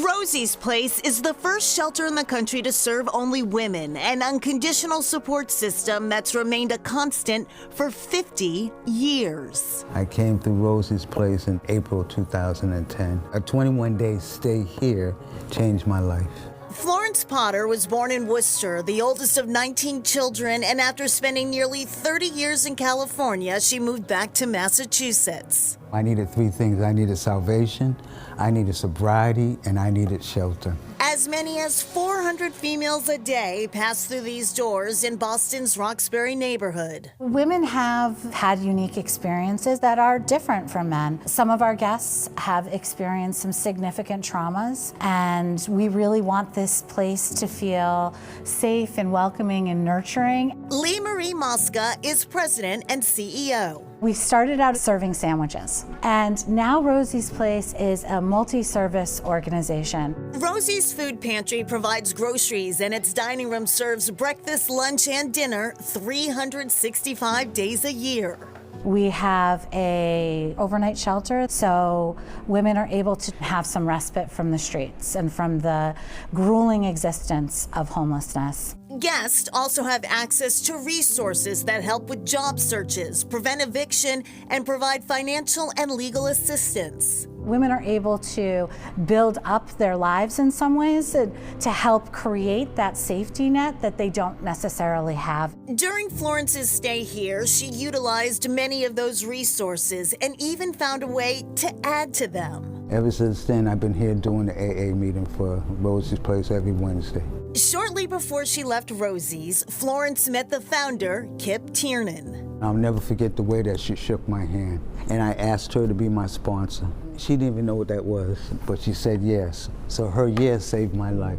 Rosie's Place is the first shelter in the country to serve only women, an unconditional support system that's remained a constant for 50 years. I came through Rosie's Place in April 2010. A 21-day stay here changed my life. Florence Potter was born in Worcester, the oldest of 19 children, and after spending nearly 30 years in California, she moved back to Massachusetts. I needed three things. I needed salvation, I needed sobriety, and I needed shelter. As many as 400 females a day pass through these doors in Boston's Roxbury neighborhood. Women have had unique experiences that are different from men. Some of our guests have experienced some significant traumas, and we really want this place to feel safe and welcoming and nurturing. Lee Marie Mosca is president and CEO. We started out serving sandwiches, and now Rosie's Place is a multi-service organization. Rosie's Food Pantry provides groceries, and its dining room serves breakfast, lunch, and dinner 365 days a year. We have a overnight shelter, so women are able to have some respite from the streets and from the grueling existence of homelessness. Guests also have access to resources that help with job searches, prevent eviction, and provide financial and legal assistance. Women are able to build up their lives in some ways to help create that safety net that they don't necessarily have. During Florence's stay here, she utilized many of those resources and even found a way to add to them. Ever since then, I've been here doing the AA meeting for Rosie's Place every Wednesday. Shortly before she left Rosie's, Florence met the founder, Kip Tiernan. I'll never forget the way that she shook my hand, and I asked her to be my sponsor. She didn't even know what that was, but she said yes. So her yes saved my life.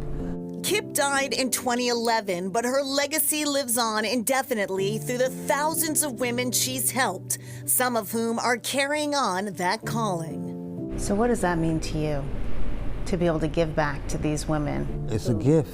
Kip died in 2011, but her legacy lives on indefinitely through the thousands of women she's helped, some of whom are carrying on that calling. So what does that mean to you, to be able to give back to these women? It's a gift.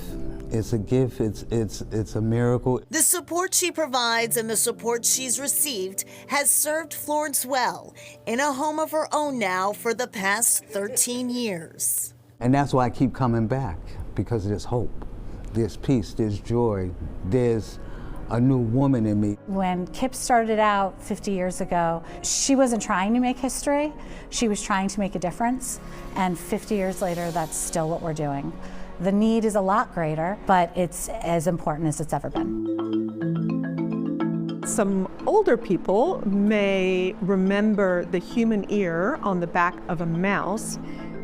It's a gift, it's a miracle. The support she provides and the support she's received has served Florence well in a home of her own now for the past 13 years. And that's why I keep coming back, because there's hope, there's peace, there's joy, there's a new woman in me. When Kip started out 50 years ago, she wasn't trying to make history, she was trying to make a difference, and 50 years later, that's still what we're doing. The need is a lot greater, but it's as important as it's ever been. Some older people may remember the human ear on the back of a mouse,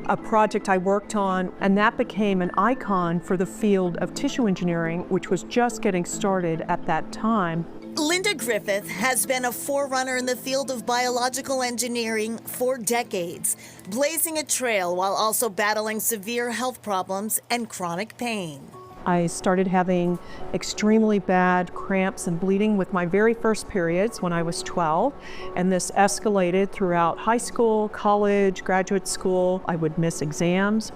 a project I worked on, and that became an icon for the field of tissue engineering, which was just getting started at that time. Linda Griffith has been a forerunner in the field of biological engineering for decades, blazing a trail while also battling severe health problems and chronic pain. I started having extremely bad cramps and bleeding with my very first periods when I was 12, and this escalated throughout high school, college, graduate school. I would miss exams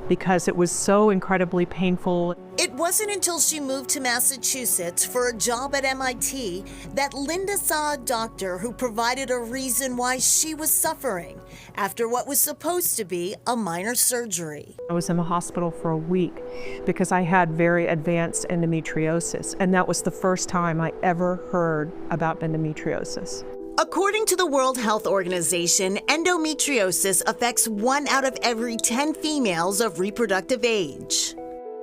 because it was so incredibly painful. It wasn't until she moved to Massachusetts for a job at MIT that Linda saw a doctor who provided a reason why she was suffering after what was supposed to be a minor surgery. I was in the hospital for a week because I had very advanced endometriosis, and that was the first time I ever heard about endometriosis. According to the World Health Organization, endometriosis affects 1 out of every 10 females of reproductive age.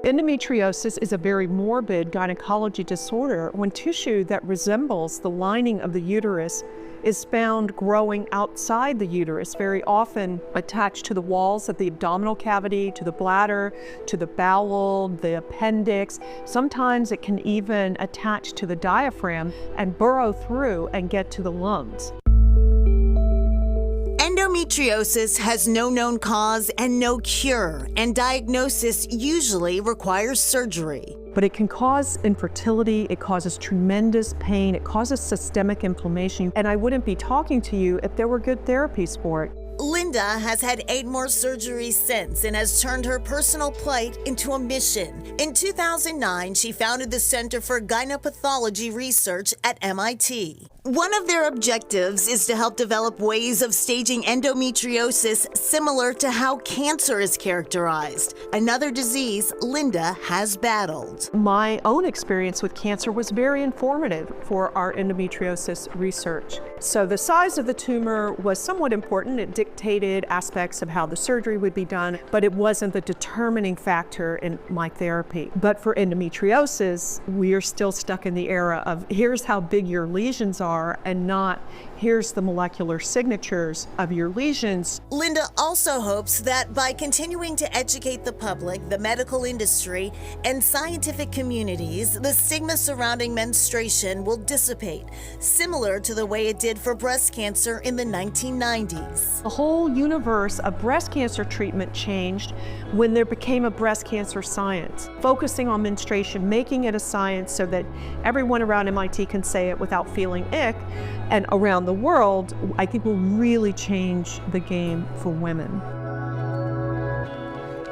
Endometriosis is a very morbid gynecology disorder when tissue that resembles the lining of the uterus is found growing outside the uterus, very often attached to the walls of the abdominal cavity, to the bladder, to the bowel, the appendix. Sometimes it can even attach to the diaphragm and burrow through and get to the lungs. Endometriosis has no known cause and no cure, and diagnosis usually requires surgery. But it can cause infertility, it causes tremendous pain, it causes systemic inflammation, and I wouldn't be talking to you if there were good therapies for it. Linda has had 8 more surgeries since and has turned her personal plight into a mission. In 2009, she founded the Center for Gynepathology Research at MIT. One of their objectives is to help develop ways of staging endometriosis similar to how cancer is characterized, another disease Linda has battled. My own experience with cancer was very informative for our endometriosis research. So the size of the tumor was somewhat important. It dictated aspects of how the surgery would be done, but it wasn't the determining factor in my therapy. But for endometriosis, we are still stuck in the era of here's how big your lesions are, and not here's the molecular signatures of your lesions. Linda also hopes that by continuing to educate the public, the medical industry, and scientific communities, the stigma surrounding menstruation will dissipate, similar to the way it did for breast cancer in the 1990s. The whole universe of breast cancer treatment changed when there became a breast cancer science, focusing on menstruation, making it a science so that everyone around MIT can say it without feeling ick, and around the world, I think will really change the game for women.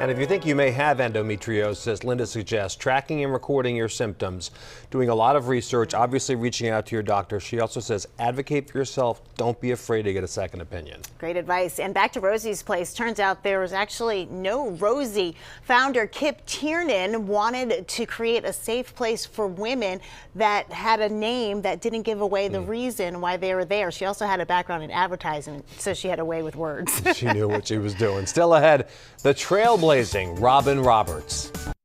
And if you think you may have endometriosis, Linda suggests tracking and recording your symptoms, doing a lot of research, obviously reaching out to your doctor. She also says advocate for yourself. Don't be afraid to get a second opinion. Great advice. And back to Rosie's place. Turns out there was actually no Rosie. Founder Kip Tiernan wanted to create a safe place for women that had a name that didn't give away the reason why they were there. She also had a background in advertising, so she had a way with words. She knew what she was doing. Still ahead, the trailblazing Robin Roberts.